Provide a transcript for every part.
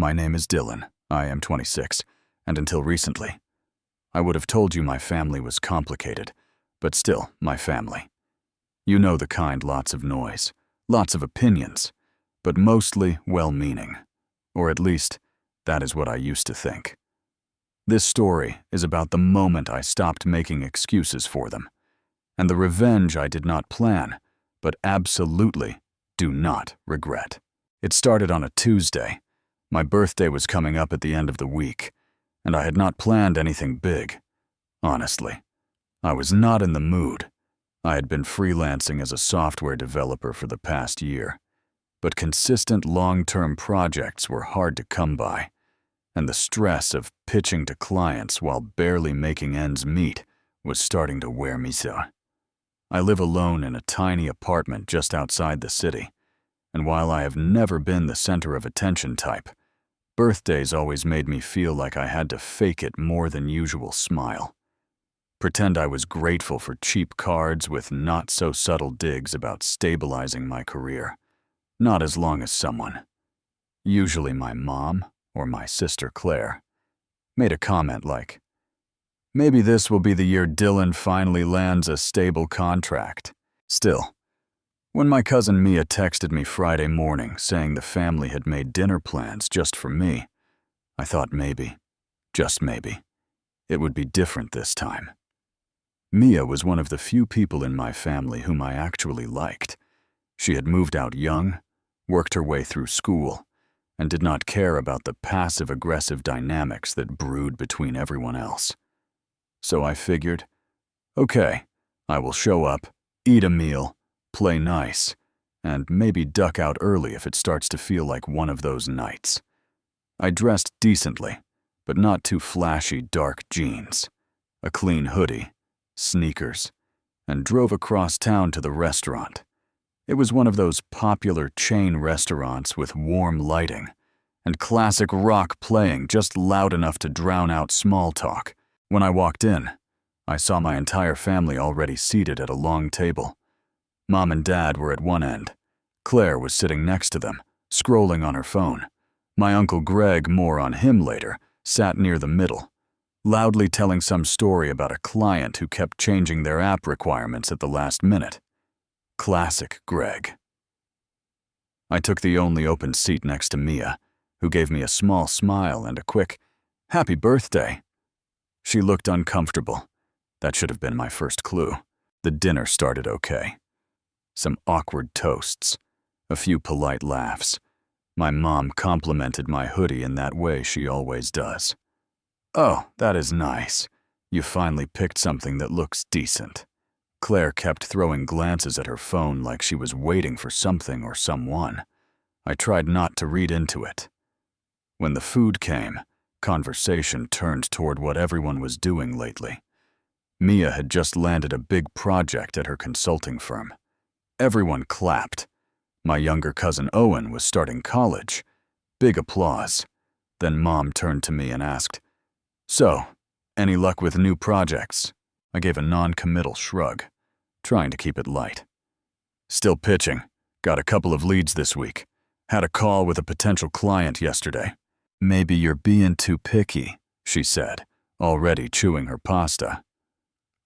My name is Dylan. I am 26, and until recently, I would have told you my family was complicated, but still, my family. You know the kind, lots of noise, lots of opinions, but mostly well-meaning. Or at least, that is what I used to think. This story is about the moment I stopped making excuses for them, and the revenge I did not plan, but absolutely do not regret. It started on a Tuesday. My birthday was coming up at the end of the week, and I had not planned anything big. Honestly, I was not in the mood. I had been freelancing as a software developer for the past year, but consistent long-term projects were hard to come by, and the stress of pitching to clients while barely making ends meet was starting to wear me down. I live alone in a tiny apartment just outside the city, and while I have never been the center of attention type, birthdays always made me feel like I had to fake it more than usual smile. Pretend I was grateful for cheap cards with not-so-subtle digs about stabilizing my career. Not as long as someone, usually my mom or my sister Claire, made a comment like, "Maybe this will be the year Dylan finally lands a stable contract." Still, when my cousin Mia texted me Friday morning saying the family had made dinner plans just for me, I thought maybe, just maybe, it would be different this time. Mia was one of the few people in my family whom I actually liked. She had moved out young, worked her way through school, and did not care about the passive-aggressive dynamics that brewed between everyone else. So I figured, okay, I will show up, eat a meal, play nice, and maybe duck out early if it starts to feel like one of those nights. I dressed decently, but not too flashy dark jeans, a clean hoodie, sneakers, and drove across town to the restaurant. It was one of those popular chain restaurants with warm lighting and classic rock playing just loud enough to drown out small talk. When I walked in, I saw my entire family already seated at a long table. Mom and Dad were at one end. Claire was sitting next to them, scrolling on her phone. My Uncle Greg, more on him later, sat near the middle, loudly telling some story about a client who kept changing their app requirements at the last minute. Classic Greg. I took the only open seat next to Mia, who gave me a small smile and a quick, "Happy birthday." She looked uncomfortable. That should have been my first clue. The dinner started okay. Some awkward toasts, a few polite laughs. My mom complimented my hoodie in that way she always does. "Oh, that is nice. You finally picked something that looks decent." Claire kept throwing glances at her phone like she was waiting for something or someone. I tried not to read into it. When the food came, conversation turned toward what everyone was doing lately. Mia had just landed a big project at her consulting firm. Everyone clapped. My younger cousin Owen was starting college. Big applause. Then Mom turned to me and asked, "So, any luck with new projects?" I gave a non-committal shrug, trying to keep it light. "Still pitching. Got a couple of leads this week. Had a call with a potential client yesterday." "Maybe you're being too picky," she said, already chewing her pasta.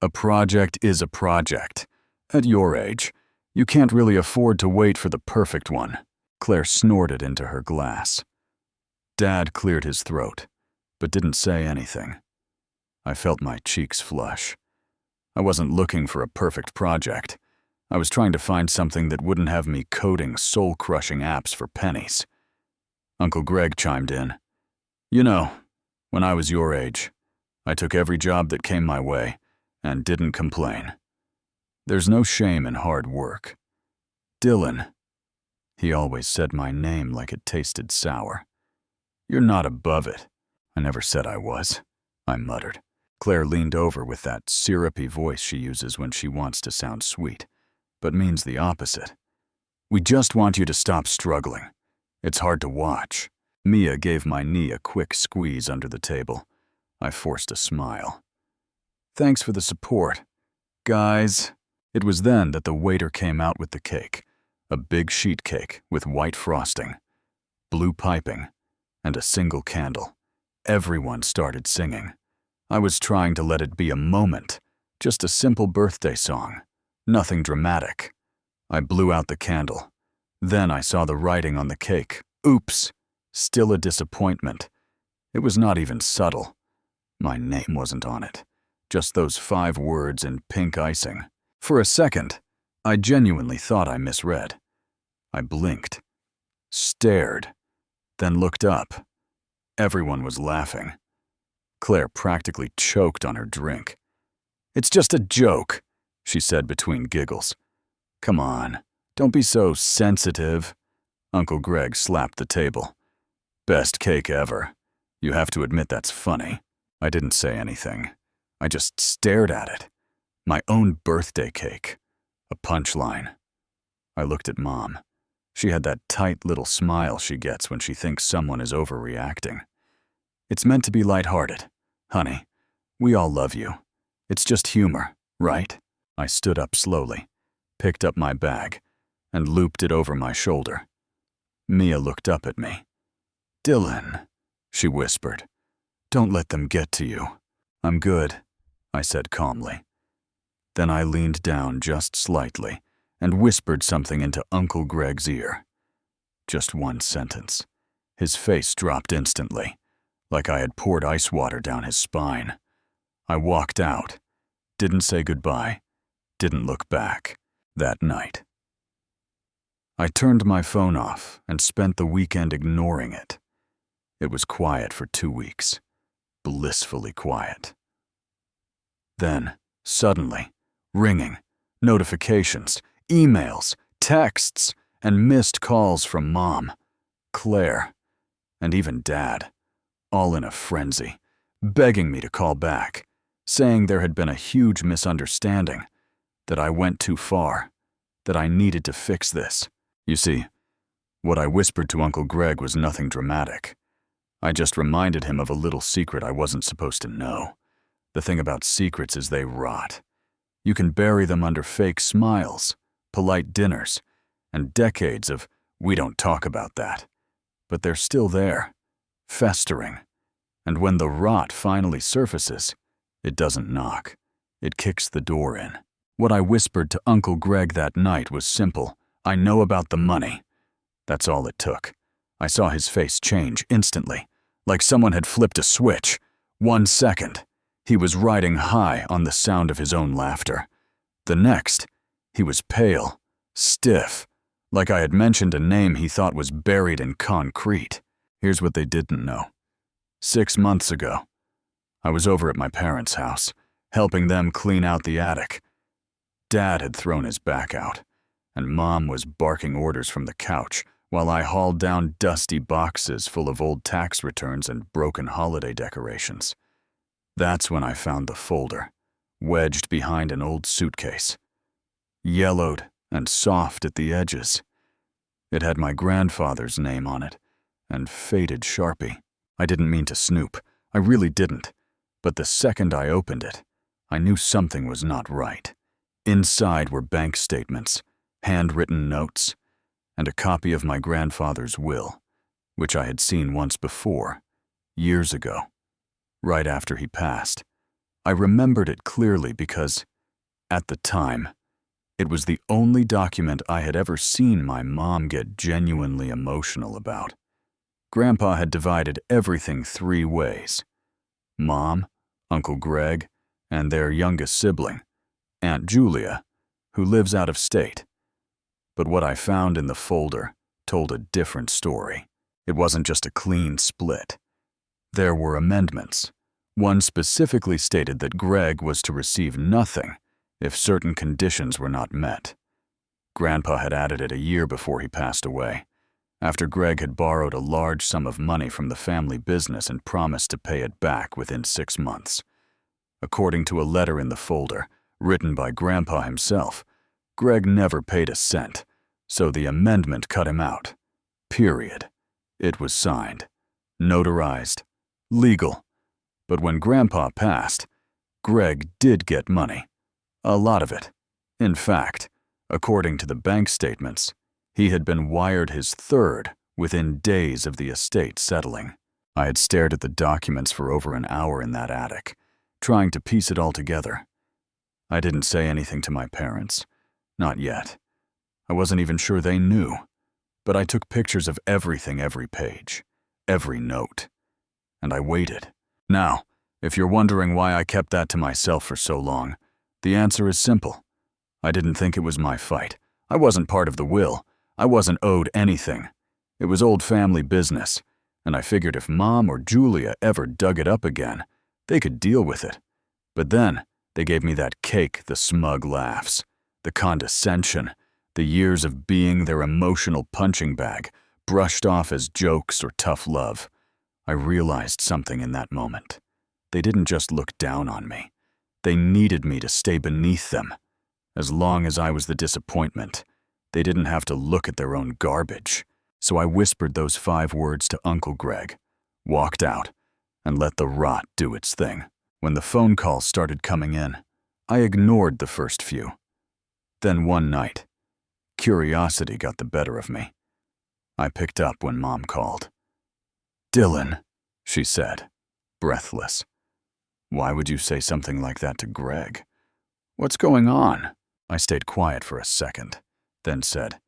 "A project is a project. At your age, you can't really afford to wait for the perfect one." Claire snorted into her glass. Dad cleared his throat, but didn't say anything. I felt my cheeks flush. I wasn't looking for a perfect project. I was trying to find something that wouldn't have me coding soul-crushing apps for pennies. Uncle Greg chimed in. "You know, when I was your age, I took every job that came my way and didn't complain. There's no shame in hard work. Dylan," he always said my name like it tasted sour, "you're not above it." "I never said I was," I muttered. Claire leaned over with that syrupy voice she uses when she wants to sound sweet, but means the opposite. "We just want you to stop struggling. It's hard to watch." Mia gave my knee a quick squeeze under the table. I forced a smile. "Thanks for the support. Guys." It was then that the waiter came out with the cake, a big sheet cake with white frosting, blue piping, and a single candle. Everyone started singing. I was trying to let it be a moment, just a simple birthday song, nothing dramatic. I blew out the candle. Then I saw the writing on the cake. Oops! Still a disappointment. It was not even subtle. My name wasn't on it. Just those 5 words in pink icing. For a second, I genuinely thought I misread. I blinked, stared, then looked up. Everyone was laughing. Claire practically choked on her drink. "It's just a joke," she said between giggles. "Come on, don't be so sensitive." Uncle Greg slapped the table. "Best cake ever. You have to admit that's funny." I didn't say anything. I just stared at it. My own birthday cake. A punchline. I looked at Mom. She had that tight little smile she gets when she thinks someone is overreacting. "It's meant to be lighthearted. Honey, we all love you. It's just humor, right?" I stood up slowly, picked up my bag, and looped it over my shoulder. Mia looked up at me. "Dylan," she whispered, "don't let them get to you." "I'm good," I said calmly. Then I leaned down just slightly and whispered something into Uncle Greg's ear. Just one sentence. His face dropped instantly, like I had poured ice water down his spine. I walked out, didn't say goodbye, didn't look back. That night, I turned my phone off and spent the weekend ignoring it. It was quiet for 2 weeks, blissfully quiet. Then, suddenly, ringing, notifications, emails, texts, and missed calls from Mom, Claire, and even Dad, all in a frenzy, begging me to call back, saying there had been a huge misunderstanding, that I went too far, that I needed to fix this. You see, what I whispered to Uncle Greg was nothing dramatic. I just reminded him of a little secret I wasn't supposed to know. The thing about secrets is they rot. You can bury them under fake smiles, polite dinners, and decades of "we don't talk about that." But they're still there, festering. And when the rot finally surfaces, it doesn't knock. It kicks the door in. What I whispered to Uncle Greg that night was simple. "I know about the money." That's all it took. I saw his face change instantly, like someone had flipped a switch. 1 second, he was riding high on the sound of his own laughter. The next, he was pale, stiff, like I had mentioned a name he thought was buried in concrete. Here's what they didn't know. 6 months ago, I was over at my parents' house, helping them clean out the attic. Dad had thrown his back out, and Mom was barking orders from the couch while I hauled down dusty boxes full of old tax returns and broken holiday decorations. That's when I found the folder, wedged behind an old suitcase. Yellowed and soft at the edges. It had my grandfather's name on it, and faded Sharpie. I didn't mean to snoop. I really didn't. But the second I opened it, I knew something was not right. Inside were bank statements, handwritten notes, and a copy of my grandfather's will, which I had seen once before, years ago, right after he passed. I remembered it clearly because, at the time, it was the only document I had ever seen my mom get genuinely emotional about. Grandpa had divided everything 3 ways. Mom, Uncle Greg, and their youngest sibling, Aunt Julia, who lives out of state. But what I found in the folder told a different story. It wasn't just a clean split. There were amendments. One specifically stated that Greg was to receive nothing if certain conditions were not met. Grandpa had added it a year before he passed away, after Greg had borrowed a large sum of money from the family business and promised to pay it back within 6 months. According to a letter in the folder, written by Grandpa himself, Greg never paid a cent, so the amendment cut him out. Period. It was signed, notarized, legal. But when Grandpa passed, Greg did get money. A lot of it. In fact, according to the bank statements, he had been wired his third within days of the estate settling. I had stared at the documents for over an hour in that attic, trying to piece it all together. I didn't say anything to my parents. Not yet. I wasn't even sure they knew. But I took pictures of everything, every page, every note. And I waited. Now, if you're wondering why I kept that to myself for so long, the answer is simple. I didn't think it was my fight. I wasn't part of the will. I wasn't owed anything. It was old family business, and I figured if Mom or Julia ever dug it up again, they could deal with it. But then, they gave me that cake, the smug laughs, the condescension, the years of being their emotional punching bag, brushed off as jokes or tough love. I realized something in that moment. They didn't just look down on me. They needed me to stay beneath them. As long as I was the disappointment, they didn't have to look at their own garbage. So I whispered those 5 words to Uncle Greg, walked out, and let the rot do its thing. When the phone calls started coming in, I ignored the first few. Then one night, curiosity got the better of me. I picked up when Mom called. "Dylan," she said, breathless. Why would you say something like that to Greg? What's going on? I stayed quiet for a second, then said,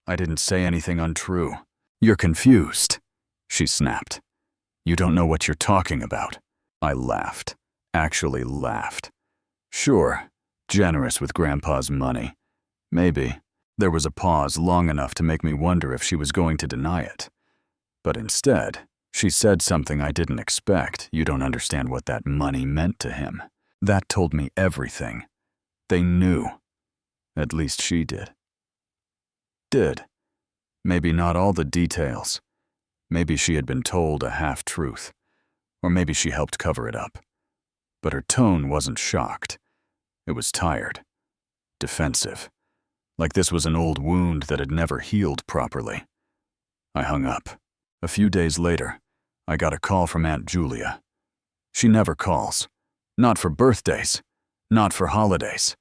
"I didn't say anything untrue." "You're confused," she snapped. "You don't know what you're talking about." I laughed, actually laughed. Sure, generous with Grandpa's money. Maybe. There was a pause long enough to make me wonder if she was going to deny it. But instead, she said something I didn't expect. "You don't understand what that money meant to him." That told me everything. They knew. At least she did. Maybe not all the details. Maybe she had been told a half-truth. Or maybe she helped cover it up. But her tone wasn't shocked. It was tired. Defensive. Like this was an old wound that had never healed properly. I hung up. A few days later, I got a call from Aunt Julia. She never calls. Not for birthdays. Not for holidays.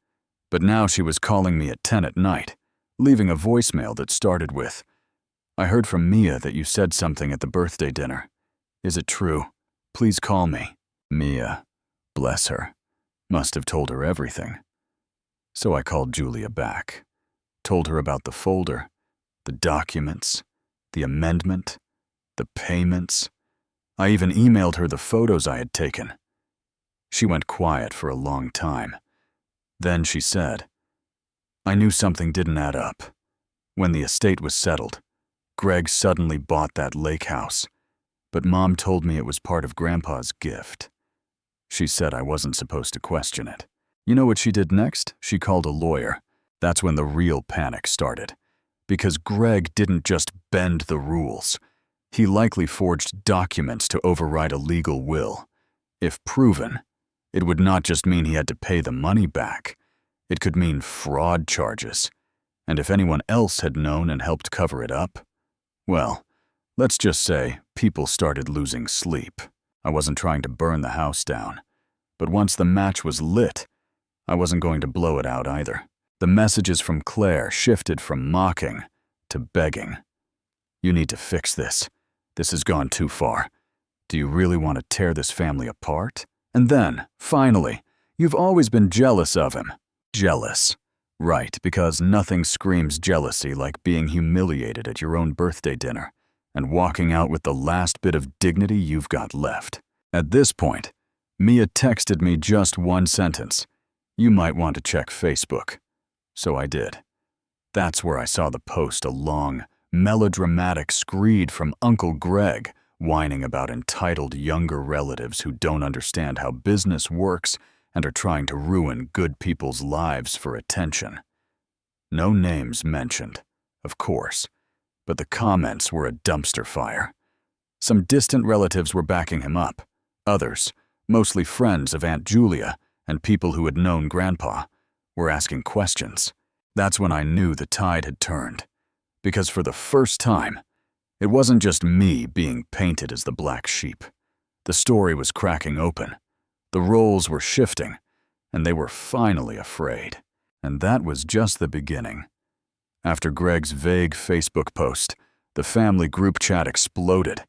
But now she was calling me at 10 at night, leaving a voicemail that started with, "I heard from Mia that you said something at the birthday dinner. Is it true? Please call me." Mia, bless her, must have told her everything. So I called Julia back, told her about the folder, the documents, the amendment, the payments. I even emailed her the photos I had taken. She went quiet for a long time. Then she said, "I knew something didn't add up. When the estate was settled, Greg suddenly bought that lake house, but Mom told me it was part of Grandpa's gift." She said I wasn't supposed to question it. You know what she did next? She called a lawyer. That's when the real panic started. Because Greg didn't just bend the rules. He likely forged documents to override a legal will. If proven, it would not just mean he had to pay the money back. It could mean fraud charges. And if anyone else had known and helped cover it up, well, let's just say people started losing sleep. I wasn't trying to burn the house down. But once the match was lit, I wasn't going to blow it out either. The messages from Claire shifted from mocking to begging. "You need to fix this. This has gone too far. Do you really want to tear this family apart?" And then, finally, "You've always been jealous of him." Jealous. Right, because nothing screams jealousy like being humiliated at your own birthday dinner and walking out with the last bit of dignity you've got left. At this point, Mia texted me just one sentence. "You might want to check Facebook." So I did. That's where I saw the post, a long, melodramatic screed from Uncle Greg, whining about entitled younger relatives who don't understand how business works and are trying to ruin good people's lives for attention. No names mentioned, of course, but the comments were a dumpster fire. Some distant relatives were backing him up. Others, mostly friends of Aunt Julia and people who had known Grandpa, were asking questions. That's when I knew the tide had turned. Because for the first time, it wasn't just me being painted as the black sheep. The story was cracking open. The roles were shifting, and they were finally afraid. And that was just the beginning. After Greg's vague Facebook post, The family group chat exploded.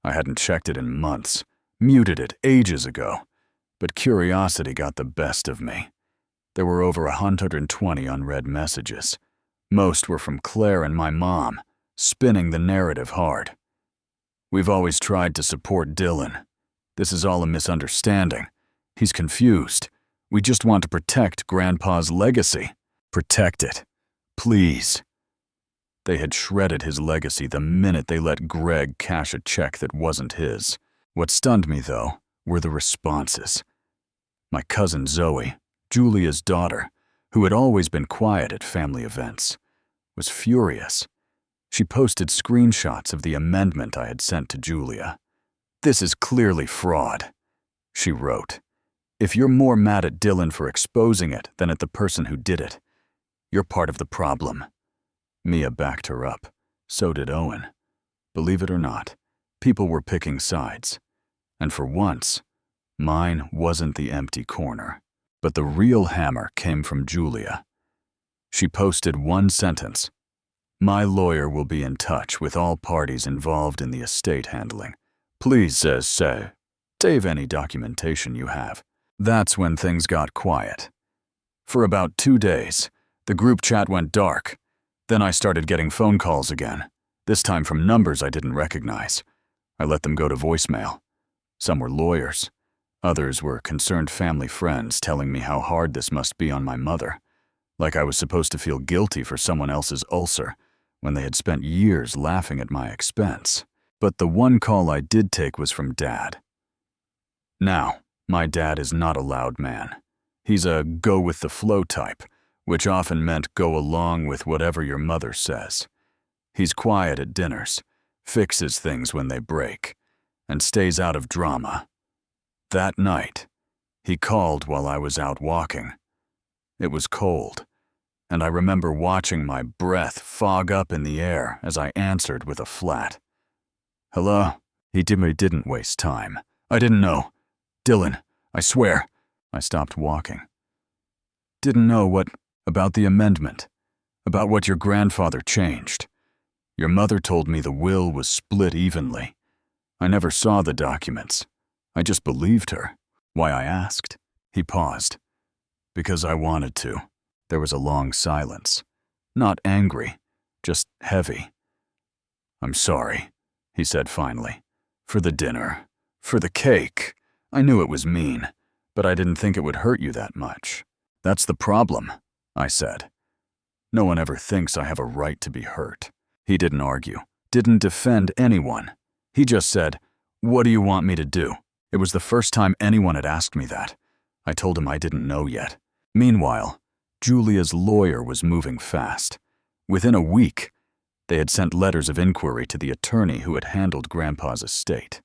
I hadn't checked it in months, muted it ages ago, but curiosity got the best of me. There were over 120 unread messages. Most were from Claire and my mom, spinning the narrative hard. We've always tried to support Dylan. This is all a misunderstanding. He's confused. We just want to protect Grandpa's legacy. Protect it. Please. They had shredded his legacy the minute they let Greg cash a check that wasn't his. What stunned me, though, were the responses. My cousin Zoe, Julia's daughter, who had always been quiet at family events, was furious. She posted screenshots of the amendment I had sent to Julia. "This is clearly fraud," she wrote. "If you're more mad at Dylan for exposing it than at the person who did it, you're part of the problem." Mia backed her up. So did Owen. Believe it or not, people were picking sides. And for once, mine wasn't the empty corner. But the real hammer came from Julia. She posted one sentence. "My lawyer will be in touch with all parties involved in the estate handling. Please, save any documentation you have." That's when things got quiet. For about 2 days, the group chat went dark. Then I started getting phone calls again, this time from numbers I didn't recognize. I let them go to voicemail. Some were lawyers. Others were concerned family friends telling me how hard this must be on my mother, like I was supposed to feel guilty for someone else's ulcer when they had spent years laughing at my expense. But the one call I did take was from Dad. Now, my dad is not a loud man. He's a go-with-the-flow type, which often meant go along with whatever your mother says. He's quiet at dinners, fixes things when they break, and stays out of drama. That night, he called while I was out walking. It was cold, and I remember watching my breath fog up in the air as I answered with a flat. "Hello?" He didn't waste time. "I didn't know. Dylan, I swear." I stopped walking. "Didn't know what about the amendment? About what your grandfather changed? Your mother told me the will was split evenly. I never saw the documents. I just believed her." Why I asked? He paused. "Because I wanted to." There was a long silence. Not angry, just heavy. "I'm sorry," he said finally. "For the dinner. For the cake. I knew it was mean, but I didn't think it would hurt you that much." "That's the problem," I said. "No one ever thinks I have a right to be hurt." He didn't argue, didn't defend anyone. He just said, "What do you want me to do?" It was the first time anyone had asked me that. I told him I didn't know yet. Meanwhile, Julia's lawyer was moving fast. Within a week, they had sent letters of inquiry to the attorney who had handled Grandpa's estate.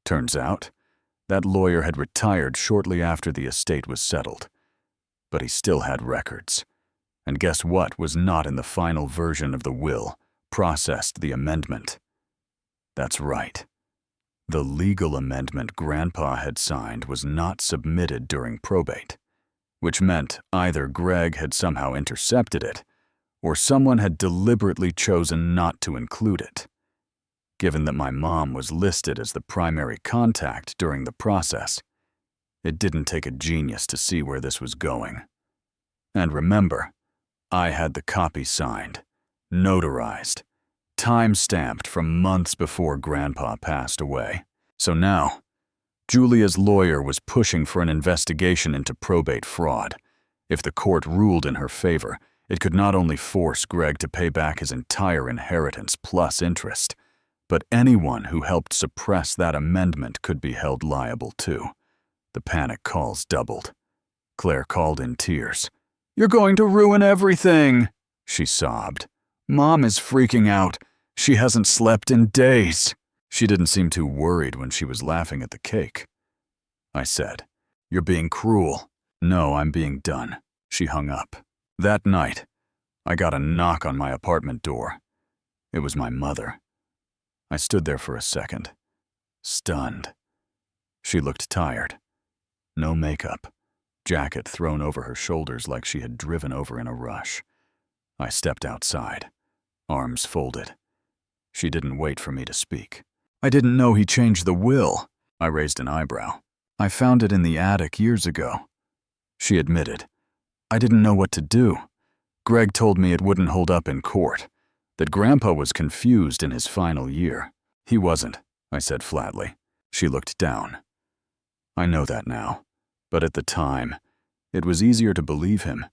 Turns out, that lawyer had retired shortly after the estate was settled. But he still had records. And guess what was not in the final version of the will, processed the amendment? That's right. The legal amendment Grandpa had signed was not submitted during probate, which meant either Greg had somehow intercepted it, or someone had deliberately chosen not to include it. Given that my mom was listed as the primary contact during the process, it didn't take a genius to see where this was going. And remember, I had the copy signed, notarized, time-stamped from months before Grandpa passed away. So now, Julia's lawyer was pushing for an investigation into probate fraud. If the court ruled in her favor, it could not only force Greg to pay back his entire inheritance plus interest, but anyone who helped suppress that amendment could be held liable too. The panic calls doubled. Claire called in tears. "You're going to ruin everything," she sobbed. "Mom is freaking out. She hasn't slept in days." She didn't seem too worried when she was laughing at the cake. I said, "You're being cruel." "No, I'm being done." She hung up. That night, I got a knock on my apartment door. It was my mother. I stood there for a second, stunned. She looked tired. No makeup, jacket thrown over her shoulders like she had driven over in a rush. I stepped outside, arms folded. She didn't wait for me to speak. I didn't know he changed the will. I raised an eyebrow. I found it in the attic years ago. She admitted. I didn't know what to do. Greg told me it wouldn't hold up in court, that Grandpa was confused in his final year. He wasn't, I said flatly. She looked down. I know that now, but at the time, it was easier to believe him,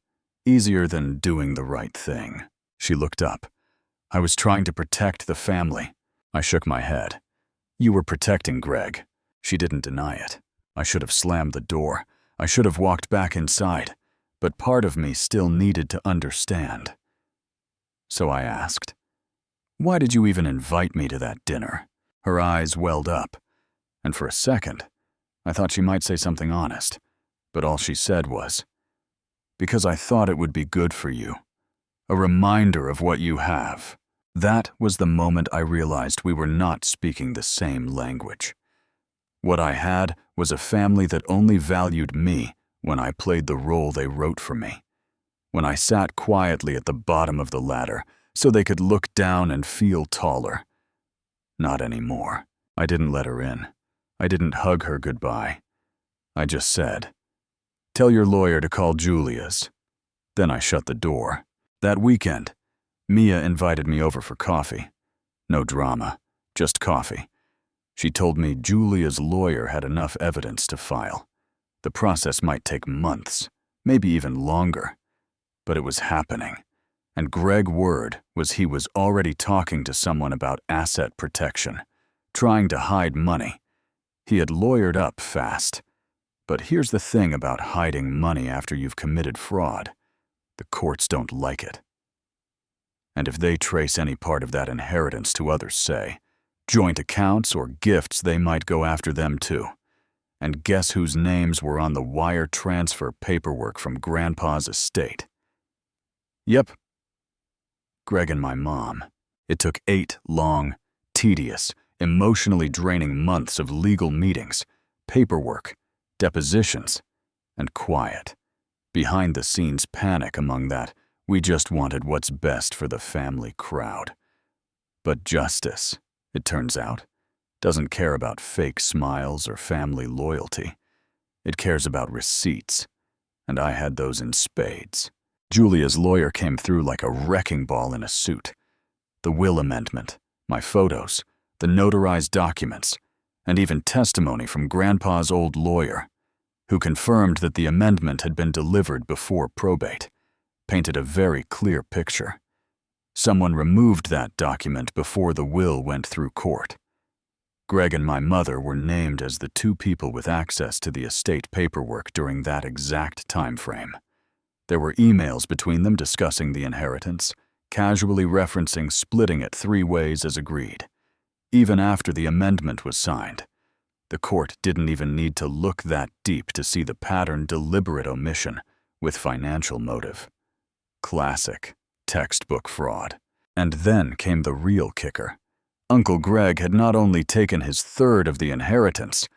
easier than doing the right thing. She looked up. I was trying to protect the family. I shook my head. You were protecting Greg. She didn't deny it. I should have slammed the door. I should have walked back inside, but part of me still needed to understand. So I asked, why did you even invite me to that dinner? Her eyes welled up, and for a second, I thought she might say something honest, but all she said was, because I thought it would be good for you. A reminder of what you have. That was the moment I realized we were not speaking the same language. What I had was a family that only valued me when I played the role they wrote for me. When I sat quietly at the bottom of the ladder so they could look down and feel taller. Not anymore. I didn't let her in. I didn't hug her goodbye. I just said, tell your lawyer to call Julia's. Then I shut the door. That weekend, Mia invited me over for coffee. No drama, just coffee. She told me Julia's lawyer had enough evidence to file. The process might take months, maybe even longer. But it was happening. And Greg's word was he was already talking to someone about asset protection, trying to hide money. He had lawyered up fast. But here's the thing about hiding money after you've committed fraud. The courts don't like it. And if they trace any part of that inheritance to others, say, joint accounts or gifts, they might go after them too. And guess whose names were on the wire transfer paperwork from Grandpa's estate? Yep. Greg and my mom. It took 8 long, tedious, emotionally draining months of legal meetings, paperwork, depositions, and quiet. Behind-the-scenes panic among that, we just wanted what's best for the family crowd. But justice, it turns out, doesn't care about fake smiles or family loyalty. It cares about receipts, and I had those in spades. Julia's lawyer came through like a wrecking ball in a suit. The will amendment, my photos, the notarized documents, and even testimony from Grandpa's old lawyer, who confirmed that the amendment had been delivered before probate, painted a very clear picture. Someone removed that document before the will went through court. Greg and my mother were named as the 2 people with access to the estate paperwork during that exact time frame. There were emails between them discussing the inheritance, casually referencing splitting it 3 ways as agreed. Even after the amendment was signed, the court didn't even need to look that deep to see the pattern deliberate omission with financial motive. Classic, textbook fraud. And then came the real kicker. Uncle Greg had not only taken his third of the inheritance,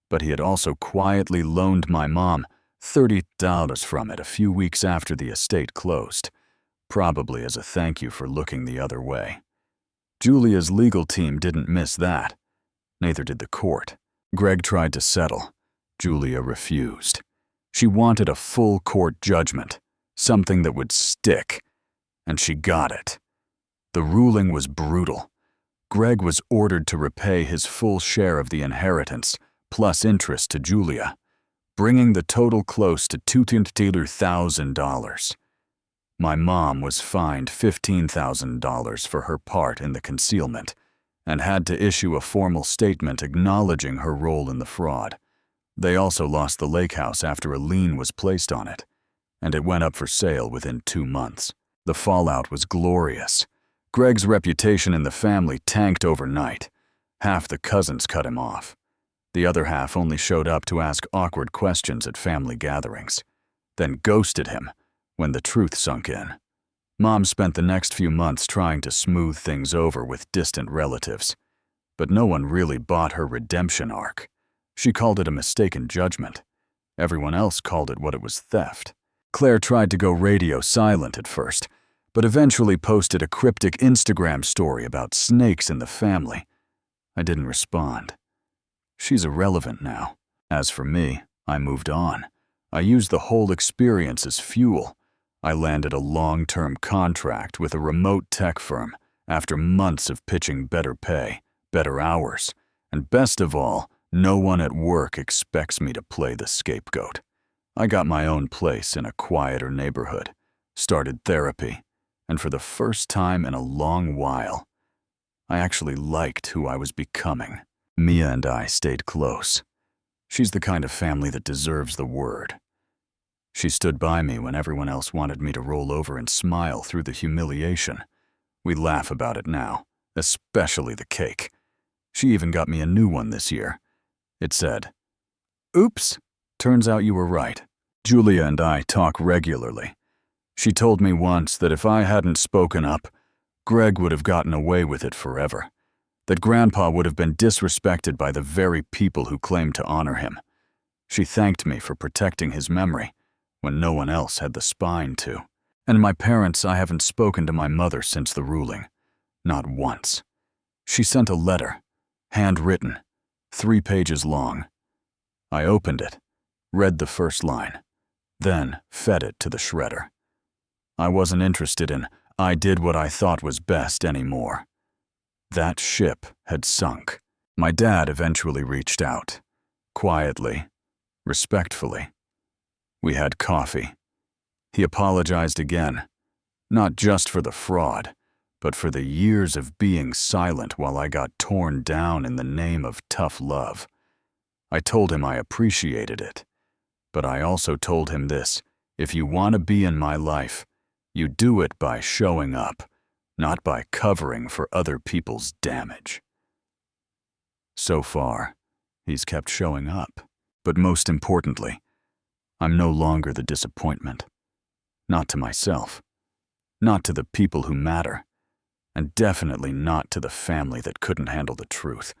but he had also quietly loaned my mom $30 from it a few weeks after the estate closed, probably as a thank you for looking the other way. Julia's legal team didn't miss that. Neither did the court. Greg tried to settle. Julia refused. She wanted a full court judgment, something that would stick, and she got it. The ruling was brutal. Greg was ordered to repay his full share of the inheritance, plus interest to Julia, bringing the total close to $2,000. My mom was fined $15,000 for her part in the concealment and had to issue a formal statement acknowledging her role in the fraud. They also lost the lake house after a lien was placed on it, and it went up for sale within 2 months. The fallout was glorious. Greg's reputation in the family tanked overnight. Half the cousins cut him off. The other half only showed up to ask awkward questions at family gatherings, then ghosted him when the truth sunk in. Mom spent the next few months trying to smooth things over with distant relatives, but no one really bought her redemption arc. She called it a mistaken judgment. Everyone else called it what it was: theft. Claire tried to go radio silent at first, but eventually posted a cryptic Instagram story about snakes in the family. I didn't respond. She's irrelevant now. As for me, I moved on. I used the whole experience as fuel. I landed a long-term contract with a remote tech firm after months of pitching better pay, better hours, and best of all, no one at work expects me to play the scapegoat. I got my own place in a quieter neighborhood, started therapy, and for the first time in a long while, I actually liked who I was becoming. Mia and I stayed close. She's the kind of family that deserves the word. She stood by me when everyone else wanted me to roll over and smile through the humiliation. We laugh about it now, especially the cake. She even got me a new one this year. It said, "Oops, turns out you were right." Julia and I talk regularly. She told me once that if I hadn't spoken up, Greg would have gotten away with it forever. That Grandpa would have been disrespected by the very people who claimed to honor him. She thanked me for protecting his memory when no one else had the spine to. And my parents, I haven't spoken to my mother since the ruling. Not once. She sent a letter, handwritten, 3 pages long. I opened it, read the first line, then fed it to the shredder. I wasn't interested in "I did what I thought was best" anymore. That ship had sunk. My dad eventually reached out, quietly, respectfully. We had coffee. He apologized again, not just for the fraud, but for the years of being silent while I got torn down in the name of tough love. I told him I appreciated it, but I also told him this: if you want to be in my life, you do it by showing up, not by covering for other people's damage. So far, he's kept showing up. But most importantly, I'm no longer the disappointment. Not to myself, not to the people who matter, and definitely not to the family that couldn't handle the truth.